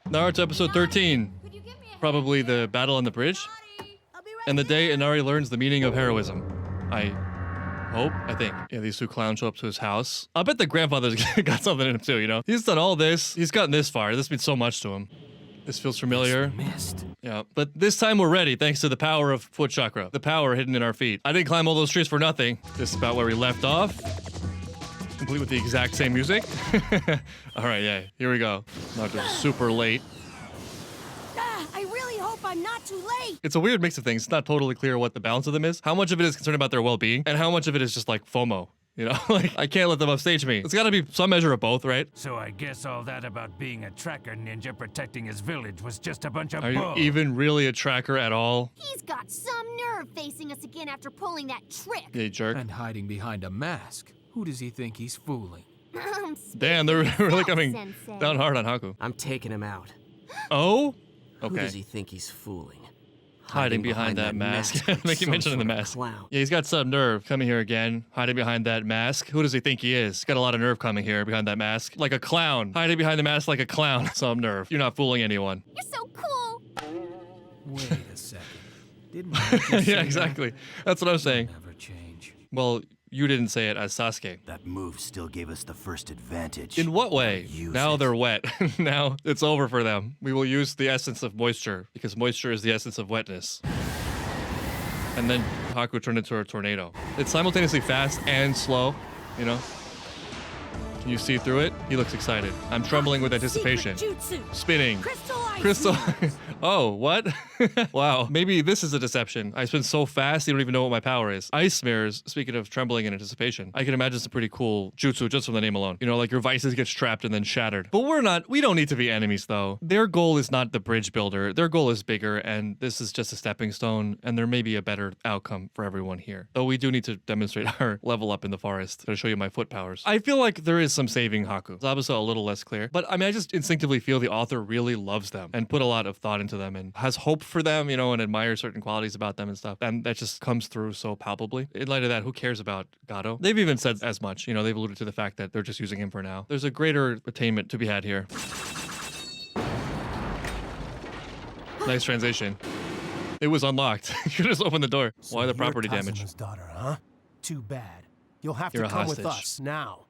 Naruto episode 13. Probably the battle on the bridge. And the day Inari learns the meaning of heroism. I think. Yeah, these two clowns show up to his house. I bet the grandfather's got something in him too, you know? He's done all this. He's gotten this far. This means so much to him. This feels familiar. Yeah, but this time we're ready thanks to the power of foot chakra. The power hidden in our feet. I didn't climb all those trees for nothing. This is about where we left off. Complete with the exact same music. All right, yeah, here we go. Naruto's super late. I really hope I'm not too late. It's a weird mix of things. It's not totally clear what the balance of them is. How much of it is concerned about their well-being, and how much of it is just like FOMO. You know, like, I can't let them upstage me. It's gotta be some measure of both, right? So I guess all that about being a tracker ninja protecting his village was just a bunch of bull. bull. Are you even really a tracker at all? He's got some nerve facing us again after pulling that trick. Yeah, you jerk. And hiding behind a mask. Who does he think he's fooling? Damn, they're really coming Sensei. down hard on Haku. I'm taking him out. Oh? Who Okay. does he think he's fooling? Hiding behind that mask. like Like you some mentioned in the sort of mask. clown. Yeah, he's got some nerve coming here again, hiding behind that mask. Who does he think he is? He's got a lot of nerve coming here behind that mask. Like a clown. Hiding behind the mask like a clown. Some nerve. You're not fooling anyone. You're so cool. Wait a second. Didn't Naruto say Yeah, exactly. That's what I'm saying. Never change. Well, you didn't say it as Sasuke. That move still gave us the first advantage. In what way? Use Now it. they're wet. Now it's over for them. We will use the essence of moisture because moisture is the essence of wetness. And then Haku turned into a tornado. It's simultaneously fast and slow, you know? Can you see through it? He looks excited. I'm trembling with anticipation. Jutsu. Spinning. Crystallized. Crystal. Oh, what? Wow. Maybe this is a deception. I spin so fast, you don't even know what my power is. Ice mirrors, speaking of trembling in anticipation, I can imagine some pretty cool jutsu just from the name alone. You know, like your vices get trapped and then shattered. But we don't need to be enemies though. Their goal is not the bridge builder. Their goal is bigger, and this is just a stepping stone, and there may be a better outcome for everyone here. Though we do need to demonstrate our level up in the forest. To show you my foot powers. I feel like there is some saving Haku. Zabuza a little less clear. But I mean, I just instinctively feel the author really loves them and put a lot of thought into them and has hope for them, you know, and admires certain qualities about them and stuff. And that just comes through so palpably. In light of that, who cares about Gato? They've even said as much. You know, they've alluded to the fact that they're just using him for now. There's a greater attainment to be had here. Nice transition. It was unlocked. You could just open the door. So Why the you're property damage? Kazuma's daughter, huh? Too bad. You'll have You're to a come with hostage. us now.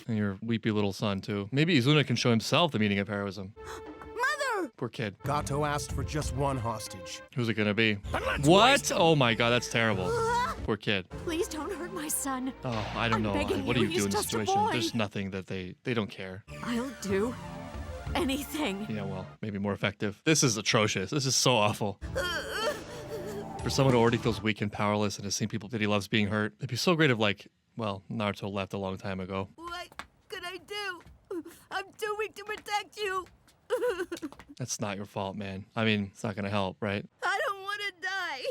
And your weepy little son, too. Maybe Izuna can show himself the meaning of heroism. Mother. Poor kid. Gato asked for just one hostage. Who's it gonna be? What? Oh my god, that's terrible. Poor kid. Please don't hurt my son. Oh, I don't I'm know. begging What do you, you do he's in this just a situation? boy. There's nothing that they don't care. I'll do anything. Yeah, well, maybe more effective. This is atrocious. This is so awful. For someone who already feels weak and powerless and has seen people that he loves being hurt, it'd be so great if, like, well, Naruto left a long time ago. What could I do? I'm too weak to protect you. That's not your fault, man. I mean, it's not gonna help, right? I don't want to die.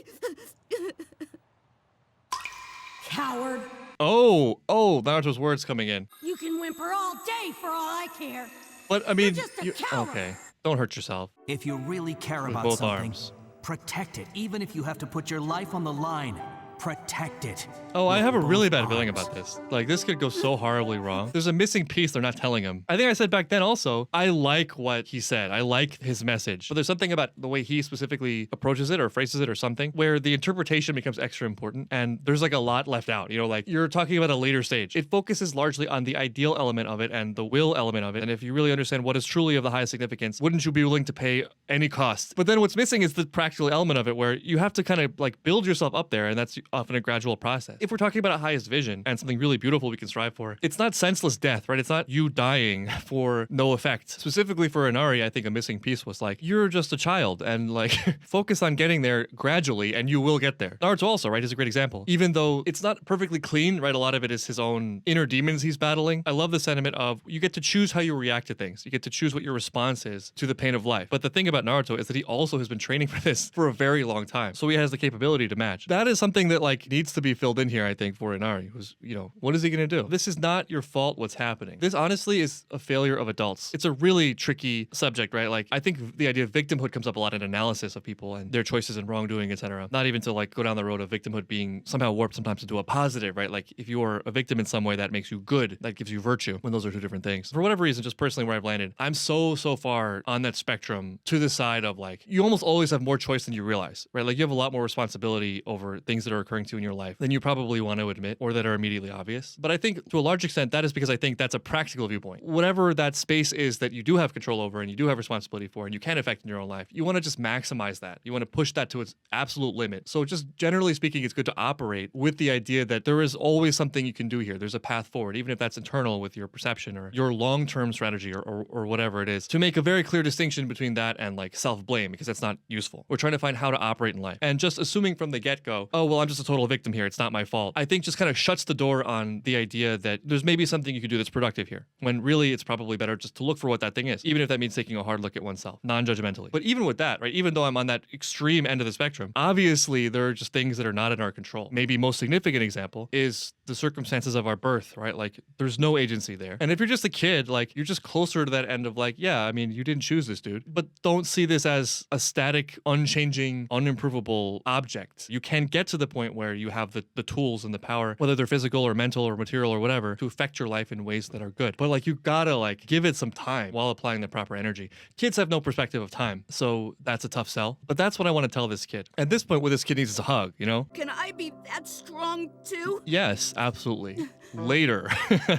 Coward. Oh, Naruto's words coming in. You can whimper all day for all I care. But, I mean, just a coward. okay. Don't hurt yourself. If you really care With about both something, arms. protect it, even if you have to put your life on the line. Protect it. Oh, I with have a really both bad feeling arms. about this. Like, this could go so horribly wrong. There's a missing piece they're not telling him. I think I said back then also, I like what he said. I like his message. But there's something about the way he specifically approaches it or phrases it or something where the interpretation becomes extra important and there's like a lot left out. You know, like you're talking about a later stage. It focuses largely on the ideal element of it and the will element of it. And if you really understand what is truly of the highest significance, wouldn't you be willing to pay any cost? But then what's missing is the practical element of it where you have to kind of like build yourself up there, and that's often a gradual process. If we're talking about a highest vision and something really beautiful we can strive for, it's not senseless death, right? It's not you dying for no effect. Specifically for Inari, I think a missing piece was like, you're just a child and like focus on getting there gradually and you will get there. Naruto also, right, is a great example. Even though it's not perfectly clean, right? A lot of it is his own inner demons he's battling. I love the sentiment of you get to choose how you react to things. You get to choose what your response is to the pain of life. But the thing about Naruto is that he also has been training for this for a very long time. So he has the capability to match. That is something that that like needs to be filled in here, I think, for Inari, who's, you know, what is he gonna do? This is not your fault what's happening. This honestly is a failure of adults. It's a really tricky subject, right? Like, I think the idea of victimhood comes up a lot in analysis of people and their choices and wrongdoing, etc. Not even to like go down the road of victimhood being somehow warped sometimes into a positive, right? Like, if you are a victim in some way, that makes you good, that gives you virtue, when those are two different things. For whatever reason, just personally where I've landed, I'm so far on that spectrum to the side of like, you almost always have more choice than you realize, right? Like, you have a lot more responsibility over things that are occurring to you in your life than you probably want to admit or that are immediately obvious. But I think to a large extent, that is because I think that's a practical viewpoint. Whatever that space is that you do have control over and you do have responsibility for and you can affect in your own life, you want to just maximize that. You want to push that to its absolute limit. So just generally speaking, it's good to operate with the idea that there is always something you can do here. There's a path forward, even if that's internal with your perception or your long-term strategy or whatever it is, to make a very clear distinction between that and like self-blame, because that's not useful. We're trying to find how to operate in life. And just assuming from the get-go, oh, well, I'm just a total victim here, it's not my fault, I think just kind of shuts the door on the idea that there's maybe something you could do that's productive here, when really it's probably better just to look for what that thing is, even if that means taking a hard look at oneself, non-judgmentally. But even with that, right, even though I'm on that extreme end of the spectrum, obviously there are just things that are not in our control. Maybe most significant example is the circumstances of our birth, right? Like, there's no agency there. And if you're just a kid, like, you're just closer to that end of like, yeah, I mean, you didn't choose this, dude. But don't see this as a static, unchanging, unimprovable object. You can get to the point where you have the tools and the power, whether they're physical or mental or material or whatever, to affect your life in ways that are good. But like, you gotta like give it some time while applying the proper energy. Kids have no perspective of time, so that's a tough sell. But that's what I want to tell this kid. At this point, what this kid needs is a hug, you know? Can I be that strong too? Yes, absolutely. Later.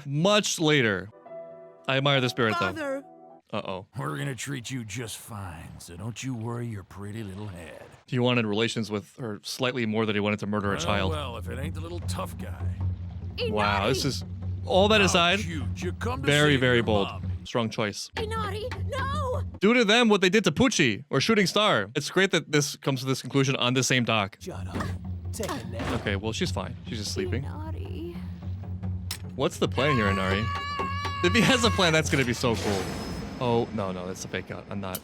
Much later. I admire the spirit, though. Father, Uh-oh. We're gonna treat you just fine, so don't you worry your pretty little head. He wanted relations with her slightly more than he wanted to murder a child. Well, if it ain't the little tough guy. Wow, Inari! this is... All that How aside, cute you come to very, save very your bold. mommy. Strong choice. Inari, no! Do to them what they did to Pucci or Shooting Star. It's great that this comes to this conclusion on the same dock. Shut up. Take a nap. Okay, well, she's fine. She's just sleeping. Inari. What's the plan here, Inari? If he has a plan, that's gonna be so cool. Oh, no, that's a fake out. I'm not.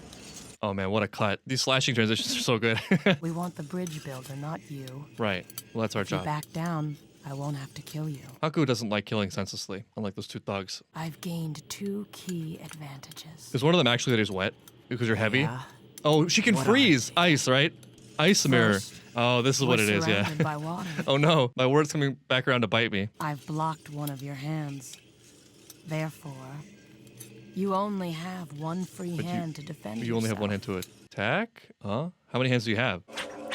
Oh man, what a cut. These slashing transitions are so good. We want the bridge builder, not you. Right. Well, that's our If you job. back down, I won't have to kill you. Haku doesn't like killing senselessly, unlike those two thugs. I've gained 2 key advantages. Is one of them actually that he's wet? Because you're heavy? Yeah. Oh, she can What are freeze ice, right? Ice mirror. First, Oh, this is what we're it is, yeah. surrounded by water. Oh no, my word's coming back around to bite me. I've blocked one of your hands. Therefore, you only have one free But hand to defend You only have one hand to attack? Huh? How many hands do you have?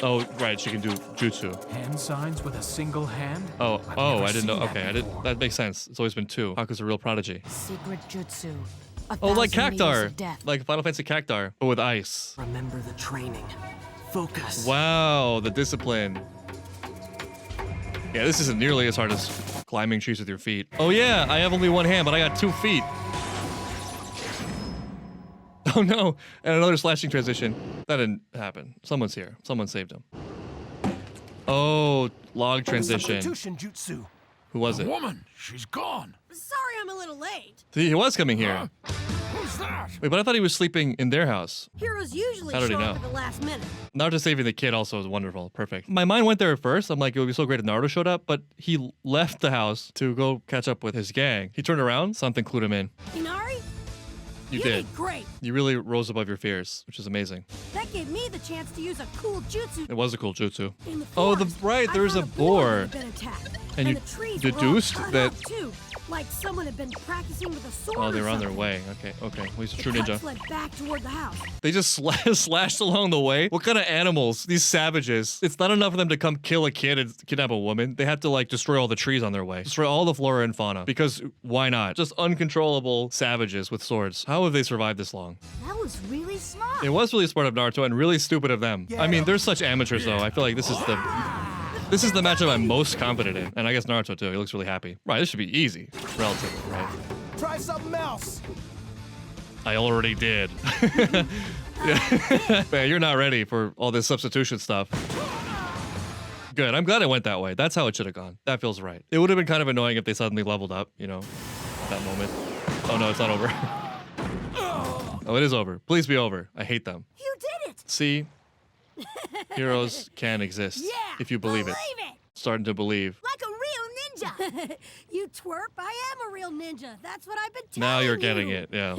Oh, right, she can do jutsu. Hand signs with a single hand? Oh, I've oh, never I didn't know. seen that Okay, I did. before. That makes sense. It's always been 2. Haku's a real prodigy. Secret jutsu. Oh, like 1,000 meters Cactar. of death. Like Final Fantasy Cactar, but with ice. Remember the training. Focus. Wow, the discipline. Yeah, this isn't nearly as hard as climbing trees with your feet. Oh yeah, I have only one hand, but I got 2 feet. Oh no, and another slashing transition. That didn't happen. Someone's here. Someone saved him. Oh, log transition. Substitution jutsu. Who was it? Woman, she's gone. Sorry I'm a little late. He was coming here. Who's that? Wait, but I thought he was sleeping in their house. Heroes usually How did he show up know? at the last minute. Naruto saving the kid also is wonderful. Perfect. My mind went there at first. I'm like, it would be so great if Naruto showed up, but he left the house to go catch up with his gang. He turned around, something clued him in. Inari, You did. great. You really rose above your fears, which is amazing. That gave me the chance to use a cool jutsu It was a cool jutsu. in the Oh, forest. right, I there's thought a boar. that had been attacked. And you the trees were all deduced cut that- up, too, like someone had been practicing with a sword. Oh, they or were on their something. way. Okay. Well, he's a The true cuts ninja. led back toward the house. They just slashed along the way. What kind of animals? These savages. It's not enough for them to come kill a kid and kidnap a woman. They have to like destroy all the trees on their way. Destroy all the flora and fauna. Because why not? Just uncontrollable savages with swords. How have they survived this long? That was really smart. It was really smart of Naruto and really stupid of them. I mean, they're such amateurs though. I feel like this is the matchup I'm most confident in. And I guess Naruto too. He looks really happy. Right, this should be easy. Relatively, right? Try something else. I already did. Yeah. Man, you're not ready for all this substitution stuff. Good. I'm glad it went that way. That's how it should have gone. That feels right. It would have been kind of annoying if they suddenly leveled up, you know, at that moment. Oh no, it's not over. Oh, it is over. Please be over. I hate them. You did it. See? Heroes can exist Yeah. if you believe it. starting to believe. Like a real ninja. You twerp, I am a real ninja. That's what I've been telling Now you're you. getting it, yeah.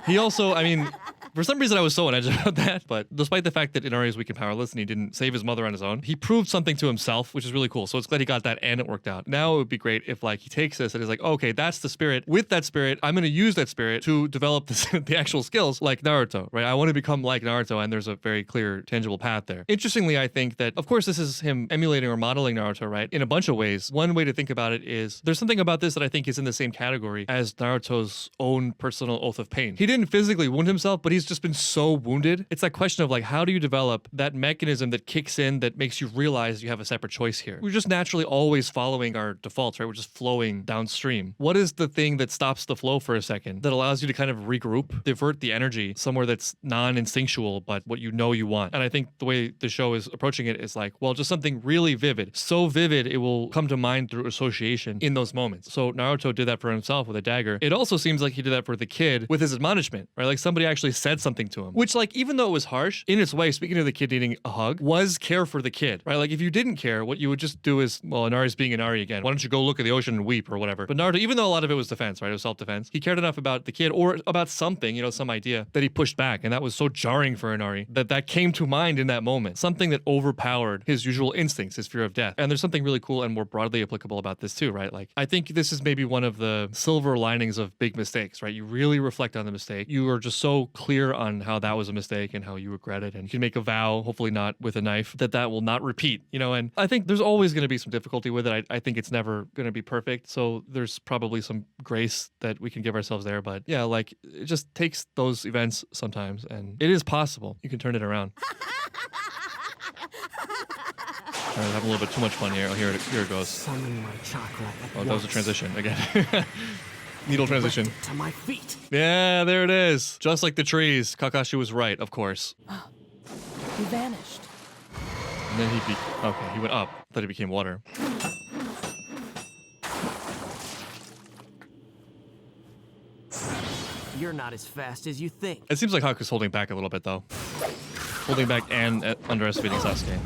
He also, I mean, for some reason I was so on edge about that, but despite the fact that Inari is weak and powerless and he didn't save his mother on his own, he proved something to himself, which is really cool. So it's glad he got that and it worked out. Now it would be great if like he takes this and is like, okay, that's the spirit. With that spirit, I'm going to use that spirit to develop the actual skills like Naruto, right? I want to become like Naruto, and there's a very clear, tangible path there. Interestingly, I think that, of course, this is him emulating or modeling Naruto, right? In a bunch of ways. One way to think about it is there's something about this that I think is in the same category as Naruto's own personal oath of pain. He didn't physically wound himself, but he's just been so wounded. It's that question of like, how do you develop that mechanism that kicks in that makes you realize you have a separate choice here? We're just naturally always following our defaults, right? We're just flowing downstream. What is the thing that stops the flow for a second that allows you to kind of regroup, divert the energy somewhere that's non-instinctual, but what you know you want? And I think the way the show is approaching it is like, well, just something really vivid. So vivid, it will come to mind through association in those moments. So Naruto did that for himself with a dagger. It also seems like he did that for the kid with his admonishment, right? Like somebody actually said something to him, which like, even though it was harsh, in its way, speaking of the kid needing a hug, was care for the kid, right? Like if you didn't care, what you would just do is, well, Inari's being Inari again. Why don't you go look at the ocean and weep or whatever? But Naruto, even though a lot of it was defense, right? It was self-defense. He cared enough about the kid or about something, you know, some idea that he pushed back. And that was so jarring for Inari that came to mind in that moment. Something that overpowered his usual instincts, his fear of death. And there's something really cool and more broadly applicable about this too, right? Like, I think this is maybe one of the silver linings of big mistakes, right? You really reflect on the mistake. You are just so clear on how that was a mistake and how you regret it. And you can make a vow, hopefully not with a knife, that will not repeat, you know? And I think there's always going to be some difficulty with it. I think it's never going to be perfect. So there's probably some grace that we can give ourselves there. But yeah, like it just takes those events sometimes and it is possible. You can turn it around. I'm having a little bit too much fun here. Oh, here it goes. Summon my chakra at Oh, that was a once. transition again. Needle transition. Direct it to my feet. Yeah, there it is. Just like the trees. Kakashi was right, of course. He vanished. And then okay, he went up. Thought he became water. You're not as fast as you think. It seems like Haku's holding back a little bit, though. Holding back and underestimating Sasuke.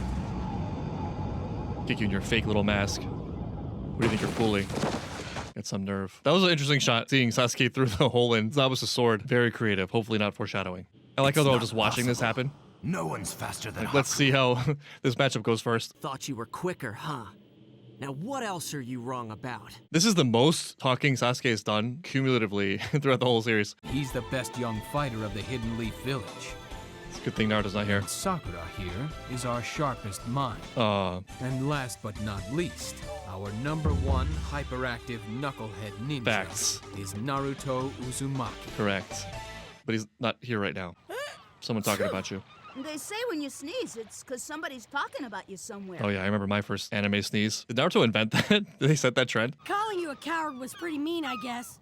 Kick you in your fake little mask. Who do you think you're fooling? Get some nerve. That was an interesting shot, seeing Sasuke through the hole in. That was a sword. Very creative. Hopefully not foreshadowing. I like how they're all just watching this happen. No one's faster than Like, let's see how this matchup goes first. Thought you were quicker, huh? Now what else are you wrong about? This is the most talking Sasuke has done cumulatively throughout the whole series. He's the best young fighter of the Hidden Leaf Village. It's a good thing Naruto's not here. And Sakura here is our sharpest mind. And last but not least, our #1 hyperactive knucklehead ninja Facts. is Naruto Uzumaki. Correct. But he's not here right now. Someone talking about you. They say when you sneeze, it's because somebody's talking about you somewhere. Oh yeah, I remember my first anime sneeze. Did Naruto invent that? Did they set that trend? Calling you a coward was pretty mean, I guess.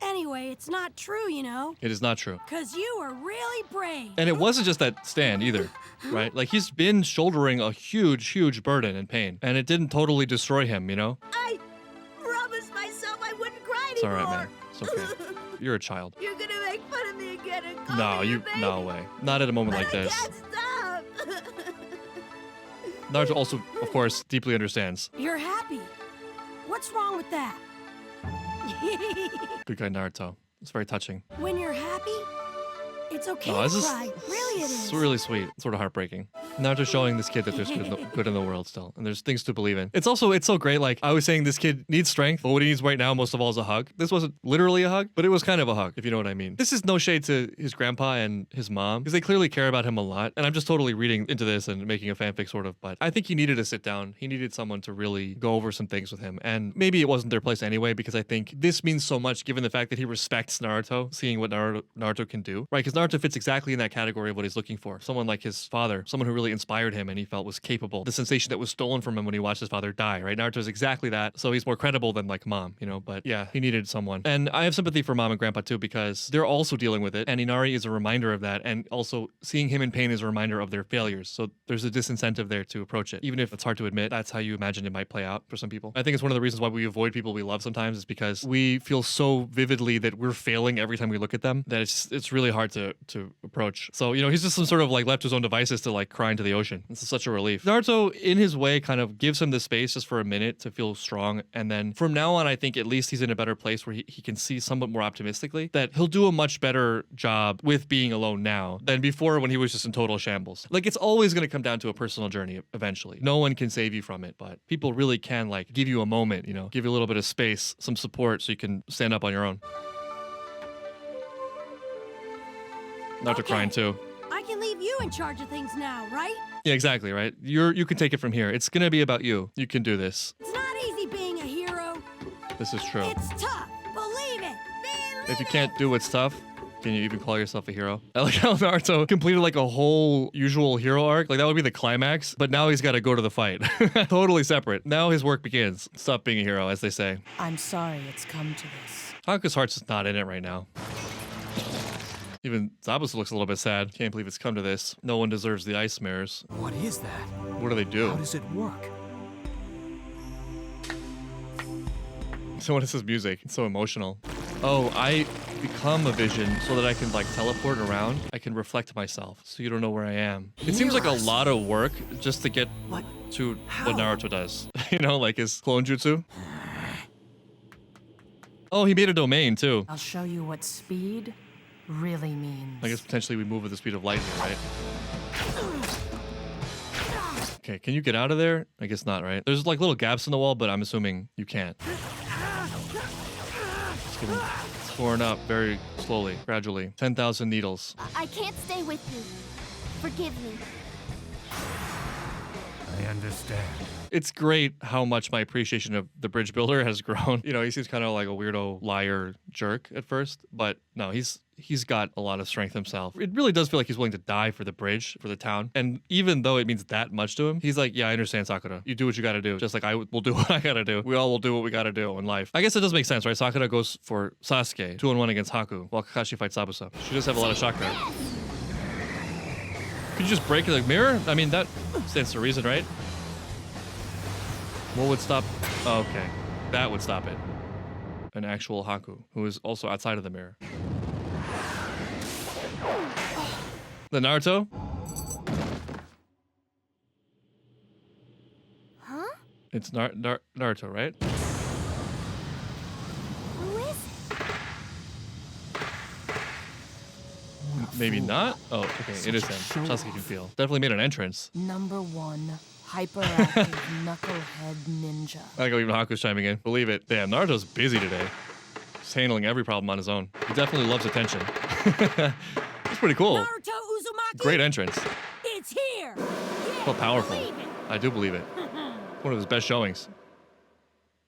Anyway, it's not true, you know. It is not true. Because you were really brave. And it wasn't just that stand either, right? Like he's been shouldering a huge, huge burden and pain. And it didn't totally destroy him, you know? I promised myself I wouldn't cry It's anymore. all right, man. It's okay. You're a child. You're gonna make fun of me again and call No, me a baby. no way. Not at a moment But like I this. can't stop. Naruto also, of course, deeply understands. You're happy. What's wrong with that? Good guy Naruto. It's very touching. When you're happy, it's okay Oh, to this is cry. Really, it is. It's really sweet. Sort of heartbreaking. Naruto showing this kid that there's good in the world still, and there's things to believe in. It's so great. Like I was saying, this kid needs strength, but what he needs right now, most of all, is a hug. This wasn't literally a hug, but it was kind of a hug, if you know what I mean. This is no shade to his grandpa and his mom, because they clearly care about him a lot. And I'm just totally reading into this and making a fanfic sort of, but I think he needed to sit down. He needed someone to really go over some things with him, and maybe it wasn't their place anyway, because I think this means so much given the fact that he respects Naruto, seeing what Naruto can do, right? Because Naruto fits exactly in that category of what he's looking for. Someone like his father, someone who really inspired him and he felt was capable. The sensation that was stolen from him when he watched his father die, right? Naruto's exactly that. So he's more credible than like mom, you know, but yeah, he needed someone. And I have sympathy for mom and grandpa too, because they're also dealing with it. And Inari is a reminder of that. And also seeing him in pain is a reminder of their failures. So there's a disincentive there to approach it. Even if it's hard to admit, that's how you imagine it might play out for some people. I think it's one of the reasons why we avoid people we love sometimes is because we feel so vividly that we're failing every time we look at them that it's really hard to approach. So, you know, he's just some sort of like left to his own devices to like cry into the ocean. This is such a relief. Naruto, in his way, kind of gives him the space just for a minute to feel strong. And then from now on, I think at least he's in a better place where he can see somewhat more optimistically that he'll do a much better job with being alone now than before when he was just in total shambles. Like, it's always going to come down to a personal journey eventually. No one can save you from it, but people really can, like, give you a moment, you know, give you a little bit of space, some support so you can stand up on your own. Naruto crying too. I can leave you in charge of things now, right? Yeah, exactly, right? You can take it from here. It's gonna be about you. You can do this. It's not easy being a hero. This is true. It's tough. Believe it. If you can't do what's tough, can you even call yourself a hero? I like how Naruto completed like a whole usual hero arc. Like that would be the climax, but now he's got to go to the fight. Totally separate. Now his work begins. Stop being a hero, as they say. I'm sorry it's come to this. Haku's heart's just not in it right now. Even Zabuza looks a little bit sad. Can't believe it's come to this. No one deserves the ice mirrors. What is that? What do they do? How does it work? So what is this music? It's so emotional. Oh, I become a vision so that I can like teleport around. I can reflect myself so you don't know where I am. It seems like a lot of work just to get to what Naruto does. You know, like his clone jutsu. Oh, he made a domain too. I'll show you what speed really means. I guess potentially we move at the speed of light here, right? Okay, can you get out of there? I guess not, right? There's like little gaps in the wall, but I'm assuming you can't. Just getting torn up very slowly, gradually. 10,000 needles. I can't stay with you. Forgive me. I understand. It's great how much my appreciation of the bridge builder has grown. You know, he seems kind of like a weirdo liar jerk at first, but no, he's got a lot of strength himself. It really does feel like he's willing to die for the bridge, for the town. And even though it means that much to him, he's like, yeah, I understand, Sakura. You do what you gotta do. Just like I will do what I gotta do. We all will do what we gotta do in life. I guess it does make sense, right? Sakura goes for Sasuke, 2-on-1 against Haku, while Kakashi fights Zabuza. She does have a lot of chakra. Could you just break the mirror? I mean, that stands to reason, right? What would stop? Oh, okay. That would stop it. An actual Haku, who is also outside of the mirror. The Naruto? Huh? It's Naruto, right? Who is it? Maybe not? Oh, okay. It is him. Sasuke can feel. Definitely made an entrance. Number 1, hyperactive knucklehead ninja. I like how even Haku's chiming in. Believe it. Damn, Naruto's busy today. He's handling every problem on his own. He definitely loves attention. It's pretty cool. Naruto Uzumaki. Great entrance. It's here. Yeah, So powerful. believe it. I do believe it. One of his best showings.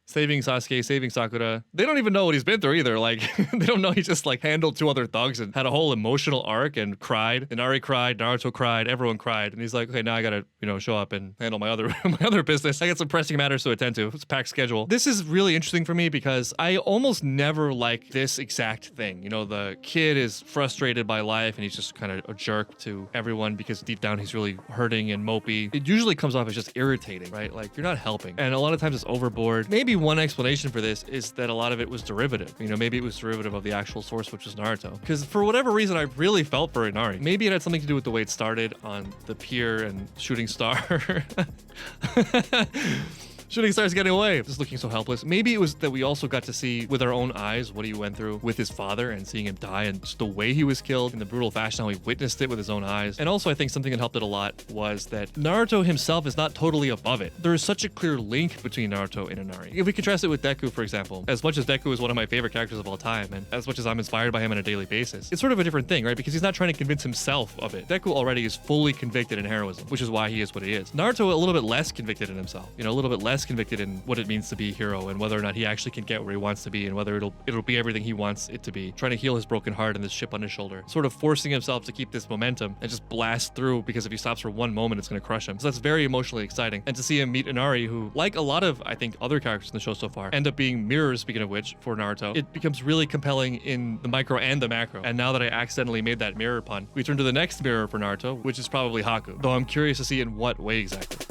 Saving Sasuke, saving Sakura. They don't even know what he's been through either. Like, they don't know he just like handled 2 other thugs and had a whole emotional arc and cried. Inari cried, Naruto cried, everyone cried. And he's like, okay, now I gotta, you know, show up and handle my other my other business. I got some pressing matters to attend to. It's a packed schedule. This is really interesting for me because I almost never like this exact thing. You know, the kid is frustrated by life and he's just kind of a jerk to everyone because deep down he's really hurting and mopey. It usually comes off as just irritating, right? Like, you're not helping. And a lot of times it's overboard. Maybe one explanation for this is that a lot of it was derivative. You know, maybe it was derivative of the actual source, which was Naruto. Because for whatever reason, I really felt for Inari. Maybe it had something to do with the way it started on the pier and shooting star. Shooting stars getting away, just looking so helpless. Maybe it was that we also got to see with our own eyes what he went through with his father and seeing him die and just the way he was killed in the brutal fashion, how he witnessed it with his own eyes. And also I think something that helped it a lot was that Naruto himself is not totally above it. There is such a clear link between Naruto and Inari. If we contrast it with Deku, for example, as much as Deku is one of my favorite characters of all time, and as much as I'm inspired by him on a daily basis, it's sort of a different thing, right? Because he's not trying to convince himself of it. Deku already is fully convicted in heroism, which is why he is what he is. Naruto a little bit less convicted in himself, you know, a little bit less convicted in what it means to be a hero and whether or not he actually can get where he wants to be and whether it'll be everything he wants it to be. Trying to heal his broken heart and this chip on his shoulder. Sort of forcing himself to keep this momentum and just blast through because if he stops for one moment, it's going to crush him. So that's very emotionally exciting. And to see him meet Inari, who, like a lot of, I think, other characters in the show so far, end up being mirrors, speaking of which, for Naruto, it becomes really compelling in the micro and the macro. And now that I accidentally made that mirror pun, we turn to the next mirror for Naruto, which is probably Haku. Though I'm curious to see in what way exactly.